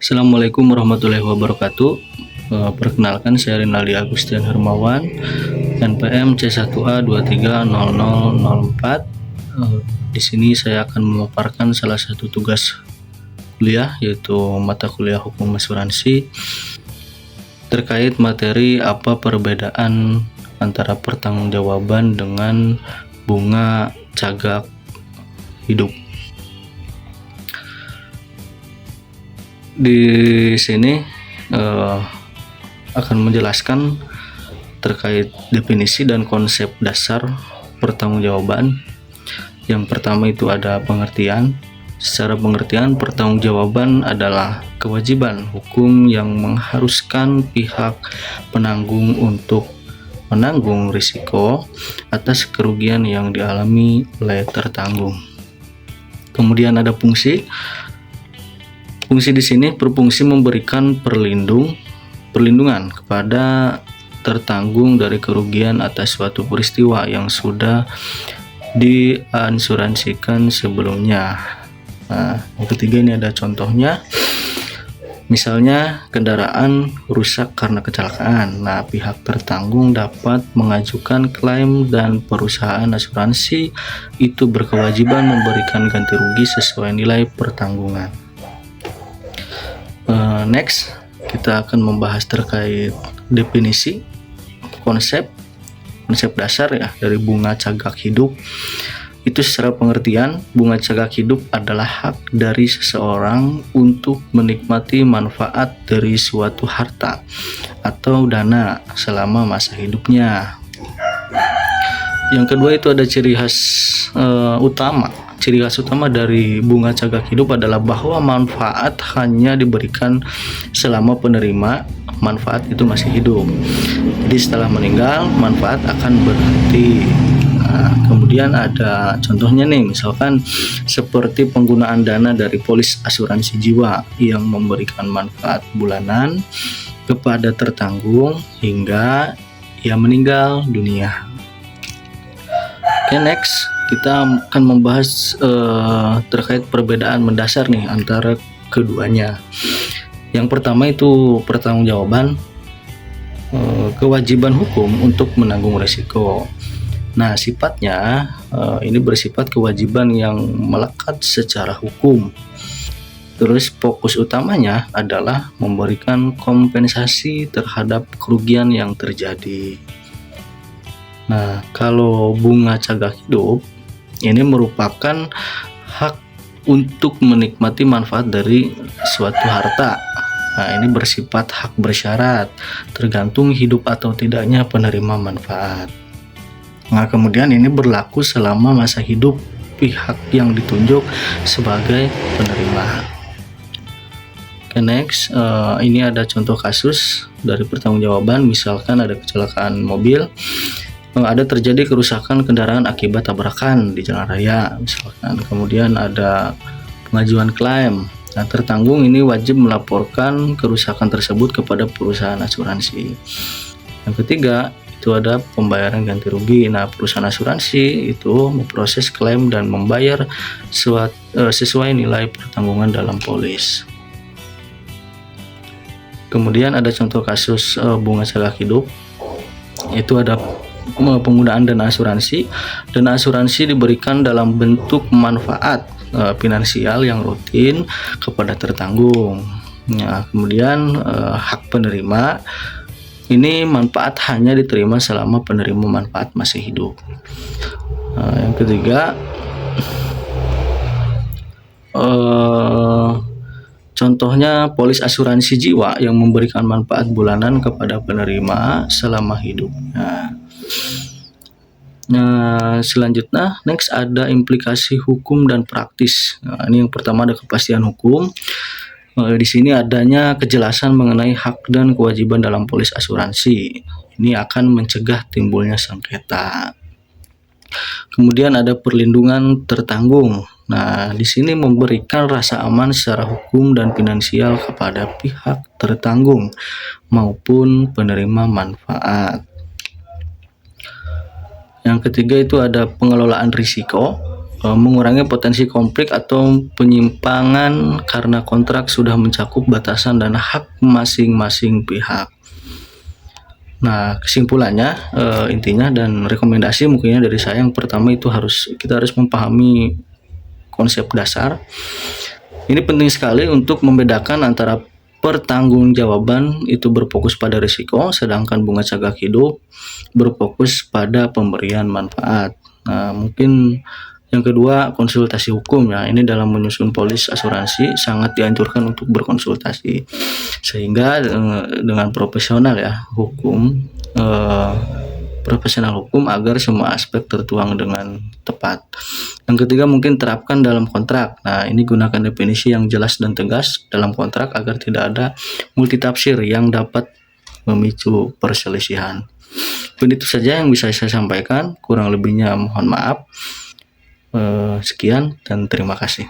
Assalamualaikum warahmatullahi wabarakatuh. Perkenalkan, saya Rinaldi Agustian Hermawan, NPM C1A230004. Di sini saya akan memaparkan salah satu tugas kuliah, yaitu mata kuliah Hukum Asuransi, terkait materi apa perbedaan antara pertanggungjawaban dengan bunga cagak hidup. Di sini akan menjelaskan terkait definisi dan konsep dasar pertanggungjawaban. Yang pertama itu ada pengertian. Secara pengertian, pertanggungjawaban adalah kewajiban hukum yang mengharuskan pihak penanggung untuk menanggung risiko atas kerugian yang dialami oleh tertanggung. Kemudian ada fungsi. Fungsi di sini berfungsi memberikan perlindungan kepada tertanggung dari kerugian atas suatu peristiwa yang sudah diasuransikan sebelumnya. Nah, yang ketiga ini ada contohnya. Misalnya kendaraan rusak karena kecelakaan. Nah, pihak tertanggung dapat mengajukan klaim dan perusahaan asuransi itu berkewajiban memberikan ganti rugi sesuai nilai pertanggungan. Next, kita akan membahas terkait definisi, konsep dasar ya dari bunga cagak hidup. Itu secara pengertian, bunga cagak hidup adalah hak dari seseorang untuk menikmati manfaat dari suatu harta atau dana selama masa hidupnya. Yang kedua itu ada ciri khas utama. Ciri khas utama dari bunga cagak hidup adalah bahwa manfaat hanya diberikan selama penerima manfaat itu masih hidup. Jadi setelah meninggal, manfaat akan berhenti. Nah, kemudian ada contohnya nih, misalkan seperti penggunaan dana dari polis asuransi jiwa yang memberikan manfaat bulanan kepada tertanggung hingga ia meninggal dunia. Oke, next kita akan membahas terkait perbedaan mendasar nih antara keduanya. Yang pertama itu pertanggungjawaban, kewajiban hukum untuk menanggung risiko. Nah, sifatnya ini bersifat kewajiban yang melekat secara hukum. Terus fokus utamanya adalah memberikan kompensasi terhadap kerugian yang terjadi. Nah, kalau bunga cagak hidup ini merupakan hak untuk menikmati manfaat dari suatu harta. Nah, ini bersifat hak bersyarat, tergantung hidup atau tidaknya penerima manfaat. Nah, kemudian ini berlaku selama masa hidup pihak yang ditunjuk sebagai penerima. Oke, next, ini ada contoh kasus dari pertanggungjawaban. Misalkan ada kecelakaan mobil, ada terjadi kerusakan kendaraan akibat tabrakan di jalan raya misalkan. Kemudian ada pengajuan klaim. Nah, tertanggung ini wajib melaporkan kerusakan tersebut kepada perusahaan asuransi. Yang ketiga itu ada pembayaran ganti rugi. Nah, perusahaan asuransi itu memproses klaim dan membayar sesuai nilai pertanggungan dalam polis. Kemudian ada contoh kasus bunga cagak hidup. Itu ada penggunaan dana asuransi. Dana asuransi diberikan dalam bentuk manfaat finansial yang rutin kepada tertanggung. Nah, kemudian hak penerima ini manfaat hanya diterima selama penerima manfaat masih hidup. Yang ketiga contohnya polis asuransi jiwa yang memberikan manfaat bulanan kepada penerima selama hidupnya. Nah, selanjutnya next ada implikasi hukum dan praktis. Nah, ini yang pertama ada kepastian hukum. Di sini adanya kejelasan mengenai hak dan kewajiban dalam polis asuransi. Ini akan mencegah timbulnya sengketa. Kemudian ada perlindungan tertanggung. Nah, di sini memberikan rasa aman secara hukum dan finansial kepada pihak tertanggung maupun penerima manfaat. Yang ketiga itu ada pengelolaan risiko. mengurangi potensi konflik atau penyimpangan karena kontrak sudah mencakup batasan dan hak masing-masing pihak. Nah, kesimpulannya, intinya dan rekomendasi mungkinnya dari saya, yang pertama itu kita harus memahami konsep dasar. Ini penting sekali untuk membedakan antara pertanggungjawaban itu berfokus pada risiko, sedangkan bunga cagak hidup berfokus pada pemberian manfaat. Nah, mungkin yang kedua, konsultasi hukum ya. Ini dalam menyusun polis asuransi sangat dianjurkan untuk berkonsultasi sehingga dengan profesional ya profesional hukum agar semua aspek tertuang dengan tepat. Yang ketiga, mungkin terapkan dalam kontrak. Nah, ini gunakan definisi yang jelas dan tegas dalam kontrak agar tidak ada multitafsir yang dapat memicu perselisihan. Mungkin itu saja yang bisa saya sampaikan, kurang lebihnya mohon maaf. Sekian dan terima kasih.